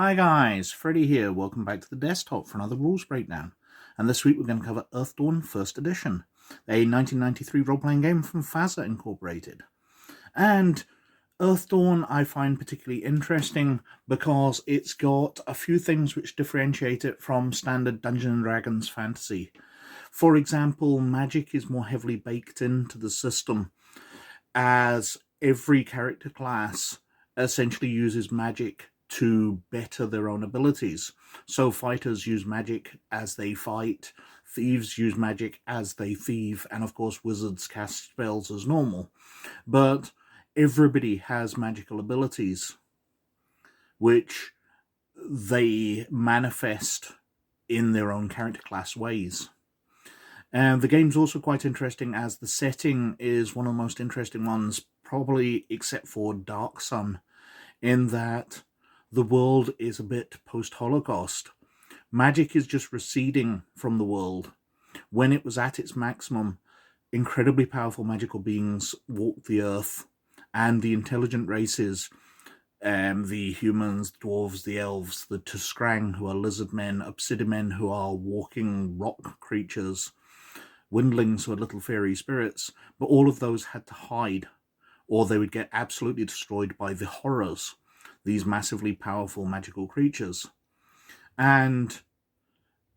Hi guys, Freddy here. Welcome back to the desktop for another rules breakdown. And this week we're going to cover Earthdawn 1st Edition, a 1993 role-playing game from FASA Incorporated. And Earthdawn I find particularly interesting because it's got a few things which differentiate it from standard Dungeons & Dragons fantasy. For example, magic is more heavily baked into the system, as every character class essentially uses magic to better their own abilities. So fighters use magic as they fight, thieves use magic as they thieve, and of course wizards cast spells as normal. But everybody has magical abilities which they manifest in their own character class ways. And the game's also quite interesting as the setting is one of the most interesting ones, probably except for Dark Sun, in that the world is a bit post-Holocaust. Magic is just receding from the world. When it was at its maximum, incredibly powerful magical beings walked the earth, and the intelligent races, the humans, the dwarves, the elves, the Tuskrang, who are lizard men, obsidian men, who are walking rock creatures, windlings, who are little fairy spirits, but all of those had to hide, or they would get absolutely destroyed by the horrors, these massively powerful magical creatures. And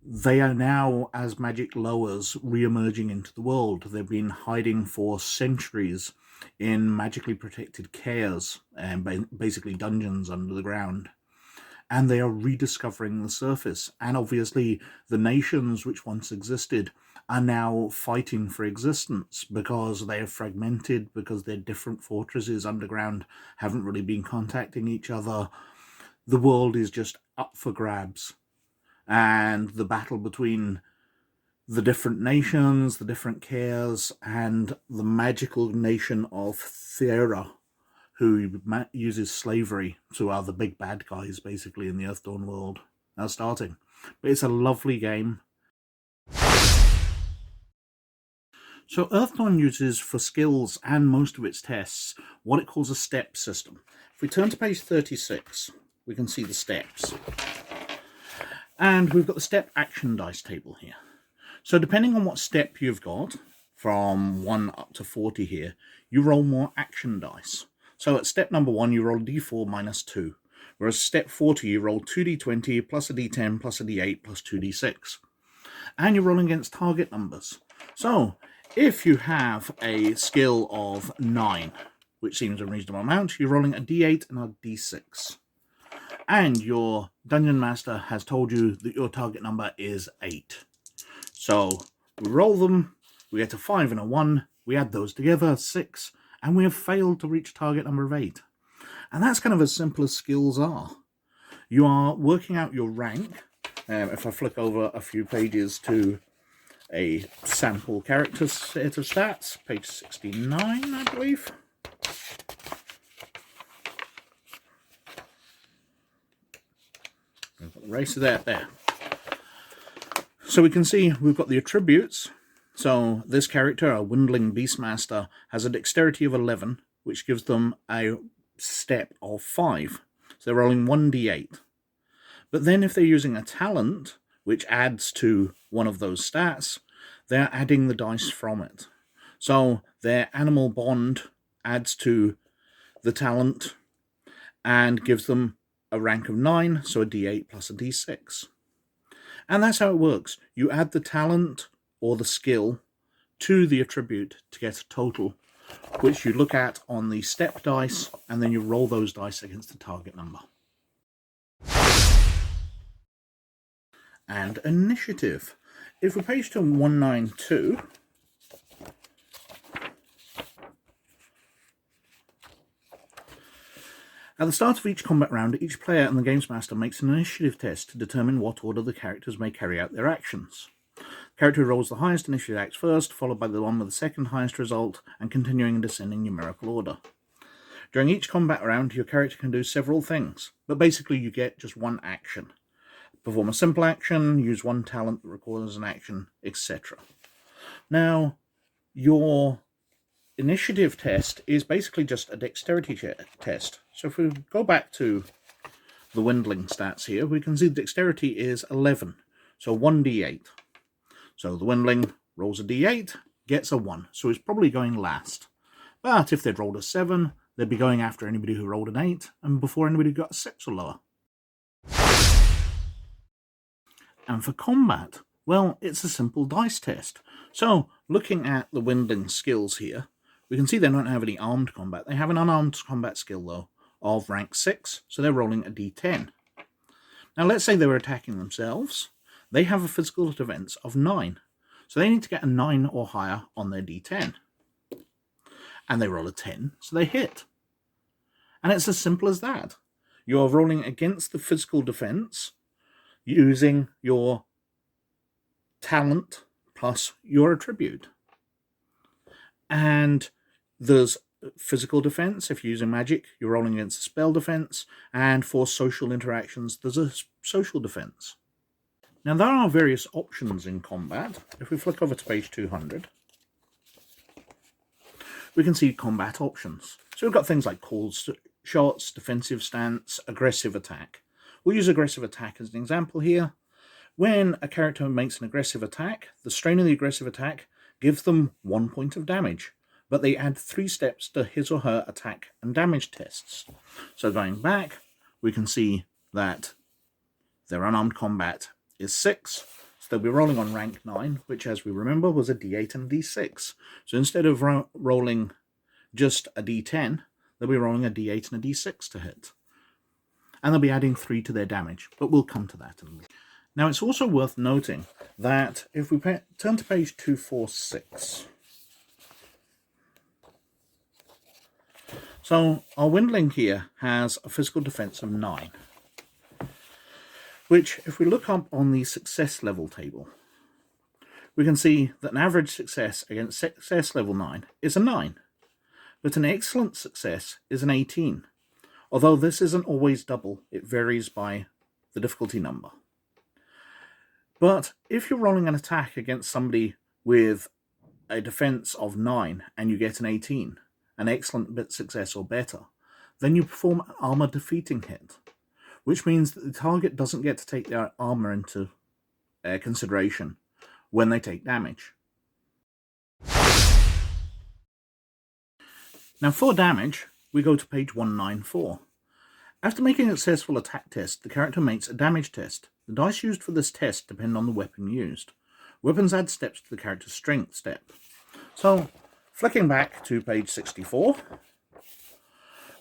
they are now, as magic lowers, re-emerging into the world. They've been hiding for centuries in magically protected caves, and basically dungeons under the ground. And they are rediscovering the surface. And obviously, the nations which once existed are now fighting for existence because they are fragmented, because their different fortresses underground haven't really been contacting each other. The world is just up for grabs. And the battle between the different nations, the different cares, and the magical nation of Theran, who uses slavery, so are the big bad guys basically in the Earthdawn world, now starting. But it's a lovely game. So Earthdawn uses for skills and most of its tests what it calls a step system. If we turn to page 36, we can see the steps. And we've got the step action dice table here. So depending on what step you've got, from 1 up to 40 here, you roll more action dice. So at step number 1, you roll d4 minus 2. Whereas step 40, you roll 2d20 plus a d10 plus a d8 plus 2d6. And you're rolling against target numbers. So if you have a skill of 9, which seems a reasonable amount, you're rolling a d8 and a d6. And your dungeon master has told you that your target number is 8. So we roll them, we get a 5 and a 1, we add those together, 6, and we have failed to reach target number of 8. And that's kind of as simple as skills are. You are working out your rank. If I flick over a few pages to a sample character set of stats, page 69, I believe. I've got the race of that there. So we can see we've got the attributes. So this character, a Windling Beastmaster, has a dexterity of 11, which gives them a step of 5. So they're rolling 1d8. But then if they're using a talent, which adds to one of those stats, they're adding the dice from it. So their animal bond adds to the talent and gives them a rank of 9, so a d8 plus a d6. And that's how it works. You add the talent or the skill to the attribute to get a total, which you look at on the step dice, and then you roll those dice against the target number. And initiative. If we page to 192, at the start of each combat round, each player and the games master makes an initiative test to determine what order the characters may carry out their actions. The character who rolls the highest initiative acts first, followed by the one with the second highest result, and continuing in descending numerical order. During each combat round, your character can do several things, but basically you get just one action. Perform a simple action, use one talent that requires an action, etc. Now, your initiative test is basically just a dexterity test. So if we go back to the Windling stats here, we can see dexterity is 11, so 1d8. So the Windling rolls a d8, gets a 1, so he's probably going last. But if they'd rolled a 7, they'd be going after anybody who rolled an 8, and before anybody got a 6 or lower. And for combat, well, it's a simple dice test. So, looking at the Windling skills here, we can see they don't have any armed combat. They have an unarmed combat skill, though, of rank 6, so they're rolling a d10. Now, let's say they were attacking themselves. They have a physical defense of 9, so they need to get a 9 or higher on their d10. And they roll a 10, so they hit. And it's as simple as that. You're rolling against the physical defense using your talent plus your attribute. And there's physical defense. If you're using magic, you're rolling against a spell defense. And for social interactions, there's a social defense. Now, there are various options in combat. If we flick over to page 200, we can see combat options. So we've got things like called shots, defensive stance, aggressive attack. We'll use aggressive attack as an example here. When a character makes an aggressive attack, the strain of the aggressive attack gives them 1 point of damage, but they add 3 steps to his or her attack and damage tests. So going back, we can see that their unarmed combat is 6, so they'll be rolling on rank 9, which, as we remember, was a d8 and a d6. So instead of rolling just a d10, they'll be rolling a d8 and a d6 to hit. And they'll be adding 3 to their damage, but we'll come to that in a minute. Now, it's also worth noting that if we turn to page 246, so our Windling here has a physical defense of 9, which, if we look up on the success level table, we can see that an average success against success level 9 is a 9, but an excellent success is an 18. Although this isn't always double, it varies by the difficulty number. But if you're rolling an attack against somebody with a defense of 9 and you get an 18, an excellent bit success or better, then you perform an armor defeating hit, which means that the target doesn't get to take their armor into consideration when they take damage. Now, for damage, we go to page 194. After making a successful attack test, the character makes a damage test. The dice used for this test depend on the weapon used. Weapons add steps to the character's strength step. So, flicking back to page 64,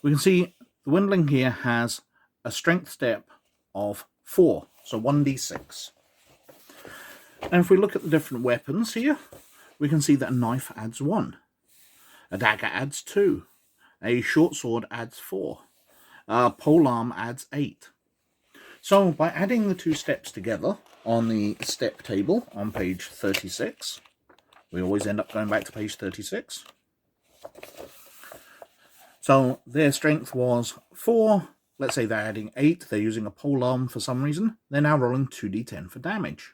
we can see the Windling here has a strength step of 4, so 1d6. And if we look at the different weapons here, we can see that a knife adds 1, a dagger adds 2, a short sword adds 4, a polearm adds 8. So by adding the 2 steps together on the step table on page 36, we always end up going back to page 36. So their strength was 4. Let's say they're adding 8. They're using a polearm for some reason. They're now rolling 2d10 for damage.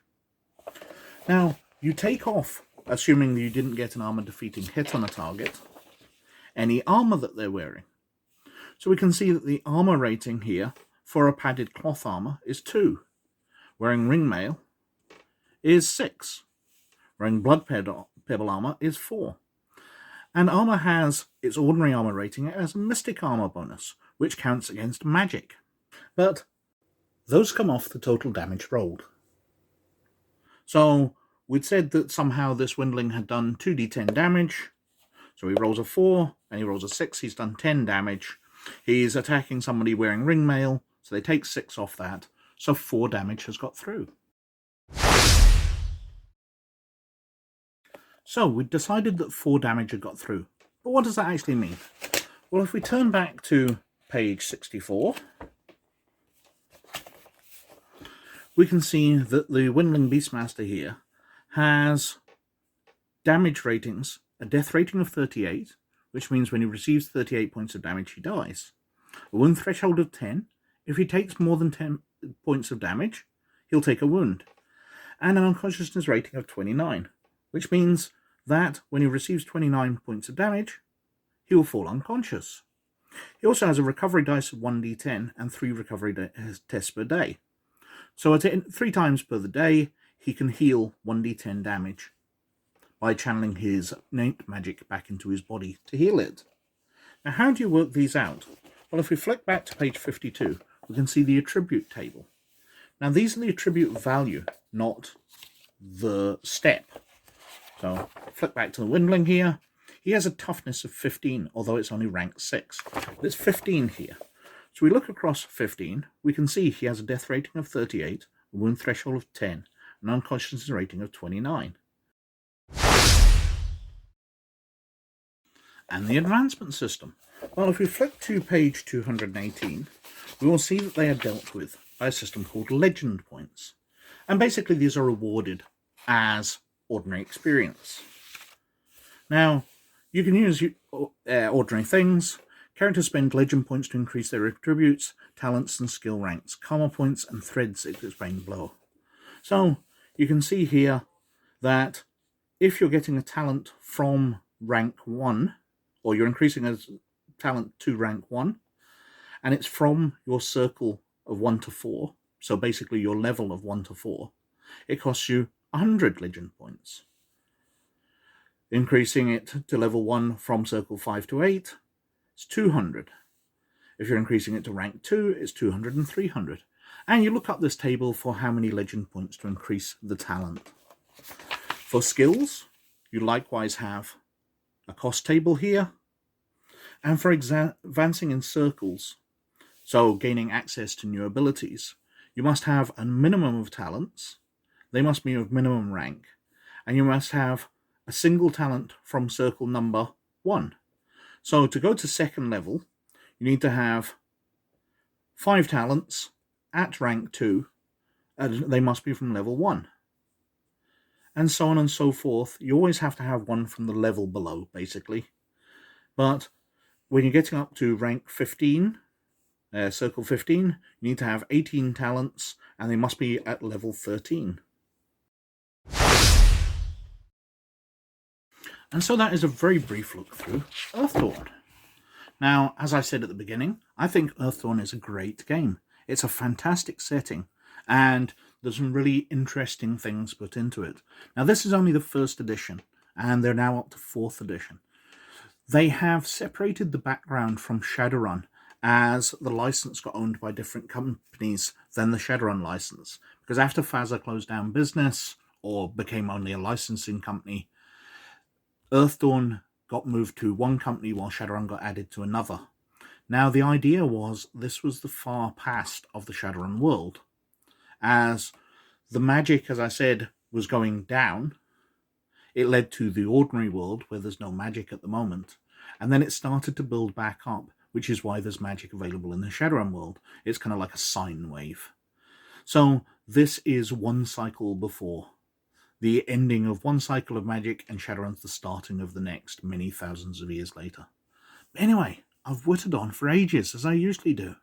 Now, you take off, assuming you didn't get an armor defeating hit on a target, any armor that they're wearing. So we can see that the armor rating here for a padded cloth armor is 2. Wearing ringmail is 6. Wearing blood pebble armor is 4. And armor has its ordinary armor rating as a mystic armor bonus, which counts against magic. But those come off the total damage rolled. So we'd said that somehow this Windling had done 2d10 damage. So he rolls a 4 and he rolls a 6. He's done 10 damage. He's attacking somebody wearing ringmail, so they take 6 off that. So 4 damage has got through. So we decided that 4 damage had got through. But what does that actually mean? Well, if we turn back to page 64, we can see that the Windling Beastmaster here has damage ratings, a death rating of 38, which means when he receives 38 points of damage, he dies. A wound threshold of 10. If he takes more than 10 points of damage, he'll take a wound. And an unconsciousness rating of 29, which means that when he receives 29 points of damage, he will fall unconscious. He also has a recovery dice of 1d10 and 3 recovery tests per day. So at 3 times per the day, he can heal 1d10 damage by channeling his innate magic back into his body to heal it. Now, how do you work these out? Well, if we flick back to page 52, we can see the attribute table. Now, these are the attribute value, not the step. So, flick back to the Windling here. He has a toughness of 15, although it's only rank 6. There's 15 here. So we look across 15, we can see he has a death rating of 38, a wound threshold of 10, an unconsciousness rating of 29. And the advancement system. Well, if we flick to page 218, we will see that they are dealt with by a system called legend points. And basically these are awarded as ordinary experience. Now, you can use ordinary things. Characters spend legend points to increase their attributes, talents and skill ranks, karma points and threads explained below. So you can see here that if you're getting a talent from rank 1, or you're increasing a talent to rank 1, and it's from your circle of 1 to 4, so basically your level of 1 to 4, it costs you 100 legend points. Increasing it to level 1 from circle 5 to 8, it's 200. If you're increasing it to rank 2, it's 200 and 300. And you look up this table for how many legend points to increase the talent. For skills, you likewise have a cost table here. And for advancing in circles, so gaining access to new abilities, you must have a minimum of talents, they must be of minimum rank, and you must have a single talent from circle number 1. So to go to second level, you need to have 5 talents at rank 2, and they must be from level 1. And so on and so forth. You always have to have one from the level below, basically. But when you're getting up to rank 15, circle 15, you need to have 18 talents, and they must be at level 13. And so that is a very brief look through Earthdawn. Now, as I said at the beginning, I think Earthdawn is a great game. It's a fantastic setting, and there's some really interesting things put into it. Now, this is only the first edition, and they're now up to 4th edition. They have separated the background from Shadowrun, as the license got owned by different companies than the Shadowrun license. Because after FASA closed down business, or became only a licensing company, Earthdawn got moved to one company while Shadowrun got added to another. Now, the idea was this was the far past of the Shadowrun world. As the magic, as I said, was going down, it led to the ordinary world, where there's no magic at the moment. And then it started to build back up, which is why there's magic available in the Shadowrun world. It's kind of like a sine wave. So this is one cycle before. The ending of one cycle of magic, and Shadowrun's the starting of the next, many thousands of years later. But anyway, I've whittled on for ages, as I usually do.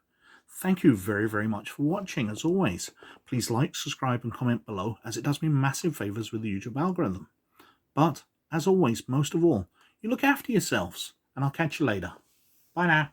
Thank you very, very much for watching, as always. Please like, subscribe, and comment below, as it does me massive favours with the YouTube algorithm. But, as always, most of all, you look after yourselves, and I'll catch you later. Bye now.